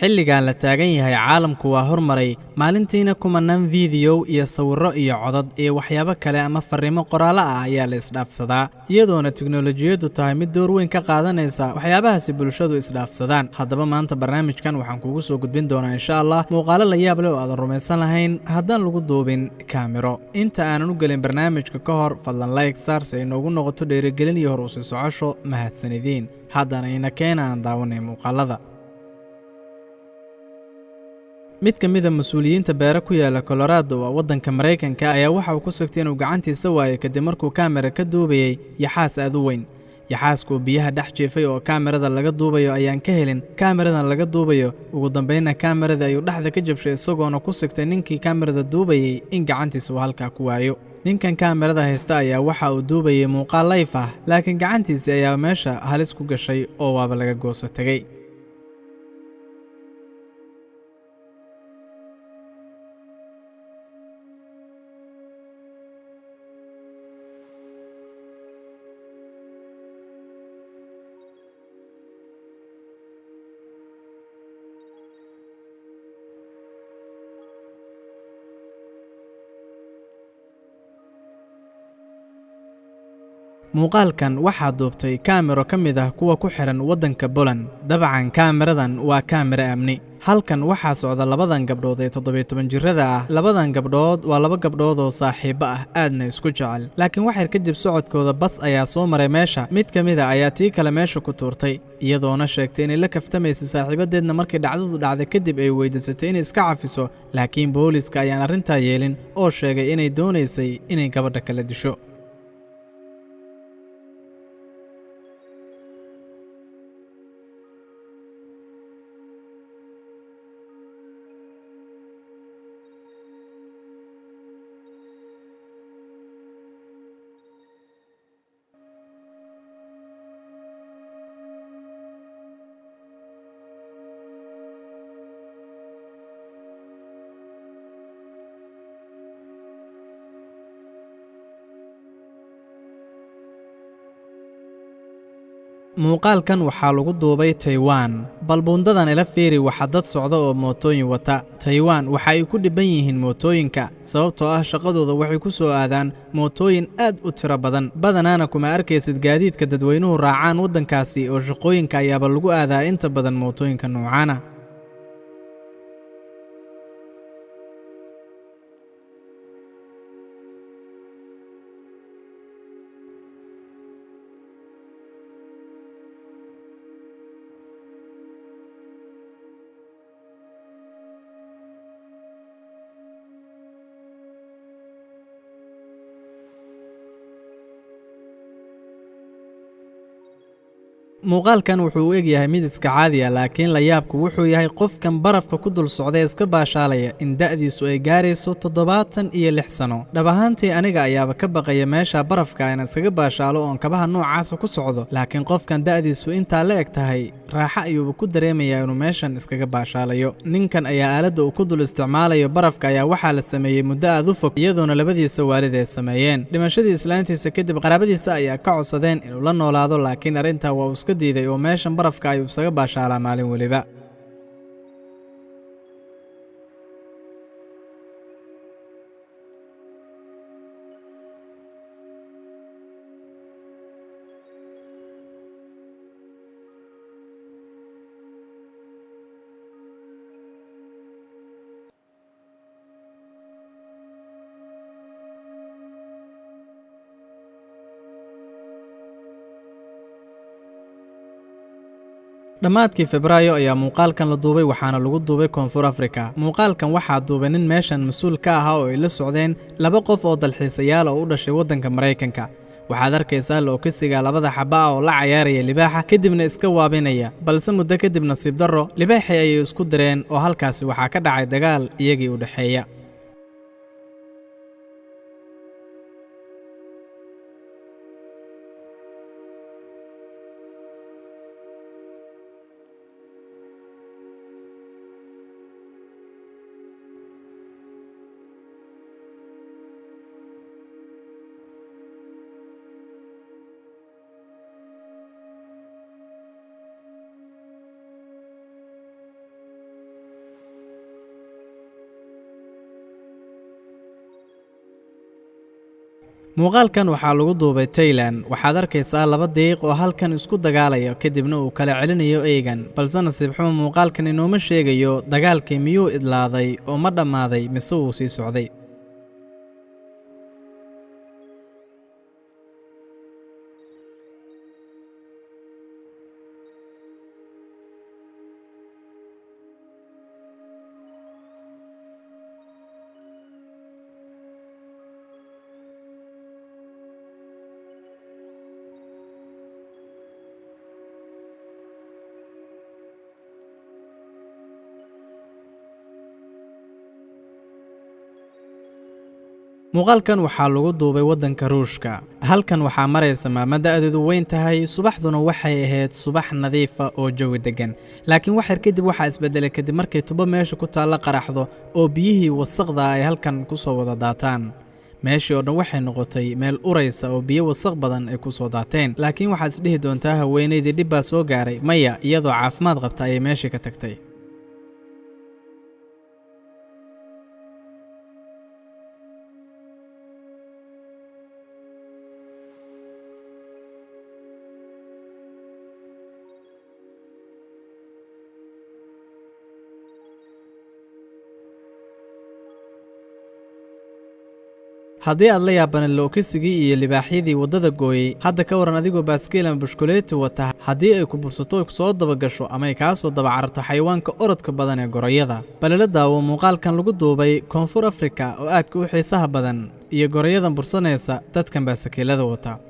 xilligan la taagan yahay caalamku waa hormaray maalintiina kumanaan fiidiyow iyo sawirro iyo codad iyo waxyaabo kale ama fariimo qoraalo ah ayaa la isdhaafsadaa iyadoona tiknoolajiyadu tahay mid door weyn ka qaadanaysa waxyaabahaasi bulshadu isdhaafsadaan. haddaba maanta barnaamijkan waxaan kugu soo gudbin doonaa insha Allah muuqaalo la yaab leh oo aadan rumaysan lahayn haddaan lagu duubin kaamiro. inta aanan u gelin barnaamijka ka hor fadlan like saar si ay noogu noqoto dhiirigelin iyo hor u sii socosho. mahadsanidin. haddana ina keena aan daawanay muuqaalada. mid ka mid ah mas'uuliyiinta beero ku yaala Colorado waa waddanka Mareykanka ayaa waxa uu ku sugtay inuu gacantiisa waayay kadib markuu kaamira ka duubayay yaxaas aad u weyn. yaxaasku biyaha dhex jiifay oo kaamirada laga duubayo ayaan ka helin kaamiradan laga duubayo. ugu dambeynna kaamirada ayuu dhexda ka jabshay isagoona ku sugtay ninkii kaamirada duubayay in gacantiisa uu halkaa ku waayo. ninkan kaamirada haysta ayaa waxa uu duubayay muuqaal live ah, laakiin gacantiisa ayaa meesha halis ku gashay oo waaba laga gooso tagay. muuqaalkan waxaa duubtay kaamiro ka mid ah kuwa ku xiran waddanka Poland. dabcan kaamiradan waa kaamiro amni. halkan waxaa socda labadan gabdhood ee 17 jirada ah. labadan gabdhood waa laba gabdhood oo saaxiibo ah aadna isku jecel, laakiin waxay kadib socodkooda bas ayaa soo maray meesha. mid ka mid ah ayaa tii kale meesha ku tuurtay iyadoona sheegtay inay la kaftamaysay saaxiibadeedna markii dhacdadu dhacday kadib ay weydiisatay inay iska cafiso, laakiin booliska ayaan arrintaa yeelin oo sheegay inay doonaysay inay gabadha kala disho. muuqaalkan waxaa lagu duubay Taiwan. balbuundadan ila fiiri waxa dad socda oo mootooyin wata. Taiwan waxa ay ku dhiban yihiin mootooyinka sababtoo ah shaqadooda waxay ku soo aadaan mootooyin aad u tiro badan. badanaana kuma arkaysid gaadiidka dadweynuhu raacaan waddankaasi oo shaqooyinka ayaaba lagu aadaa inta badan mootooyinka noocaana. muuqaalkan wuxuu u egyahay mid iska caadi ah, laakiin la yaabku wuxuu yahay qofkan barafka ku dul socday iska baashaalaya in da'diisu ay gaarayso 76 sano. dhab ahaantii aniga ayaaba ka baqaya meesha barafka aan iskaga baashaalo oon kabaha noocaasa ku socdo, laakiin qofkan da'diisu intaa la eg tahay raaxo ayuuba ku dareemayaa inuu meeshan iskaga baashaalayo. ninkan ayaa aaladda uu ku dul isticmaalayo barafka ayaa waxaa la sameeyey muddo aad u fog iyadoona labadiisa waalid ay sameeyeen. dhimashadii islaantiisa kadib qaraabadiisa ayaa ka codsadeen inuu la noolaado, laakiin arrintaa waa iska diiday oo meeshan barafka ayuu isaga baashaalaa maalin waliba. dhammaadkii Febraayo ayaa muuqaalkan la duubay waxaana lagu duubay Koonfur Afrika. muuqaalkan waxaa duubay nin meeshan mas'uul ka ahaa oo ay la socdeen laba qof oo dalxiisayaal oo u dhashay waddanka Mareykanka. waxaad arkaysaa lookisiga labada xaba ah oo la cayaaraya libaaxa kadibna iska waabinaya, balse muddo kadib nasiib darro libaaxii ayay isku direen oo halkaasi waxaa ka dhacay dagaal iyagii u dhaxeeya. muuqaalkan waxaa lagu duubay Thailand. waxaad arkaysaa laba daqiiq oo halkan isku dagaalaya kadibna uu kala celinayo eegan, balse nasiib xumo muuqaalkan inooma sheegayo dagaalkii miyuu idlaaday oo ma dhammaaday mise uu sii socday. muuqaalkan waxaa lagu duubay waddanka Ruushka. halkan waxaa maraysa maamo da'deedu weyn tahay, subaxduna waxay ahayd subax nadiif ah oo jawi degan. laakiin wax yar kadib waxaa isbedelay kadib markay tubo meesha ku taalla qaraxdo oo biyihii wasaqda ay halkan ku soo wada daataan. meeshii oo dhan waxay noqotay meel uraysa oo biyo wasaq badan ay ku soo daateen. laakiin waxaad isdhihi doontaa haweenaydii dhib baa soo gaaray. maya, iyadoo caafimaad qabta ayay meeshii ka tagtay. haddii aad la yaabaned lookisigii iyo libaaxyadii waddada gooyey, hadda ka waran adigoo baaskiil ama bushkuleeti wata haddii ay ku bursato soo dabagasho ama ay kaa soo daba cararto xayawaanka orodka badan ee gorayada. balila daawo muuqaalkan lagu duubay Koonfur Afrika oo aadka u xiisaha badan iyo gorayadan bursanaysa dadkan baaskiilada wata.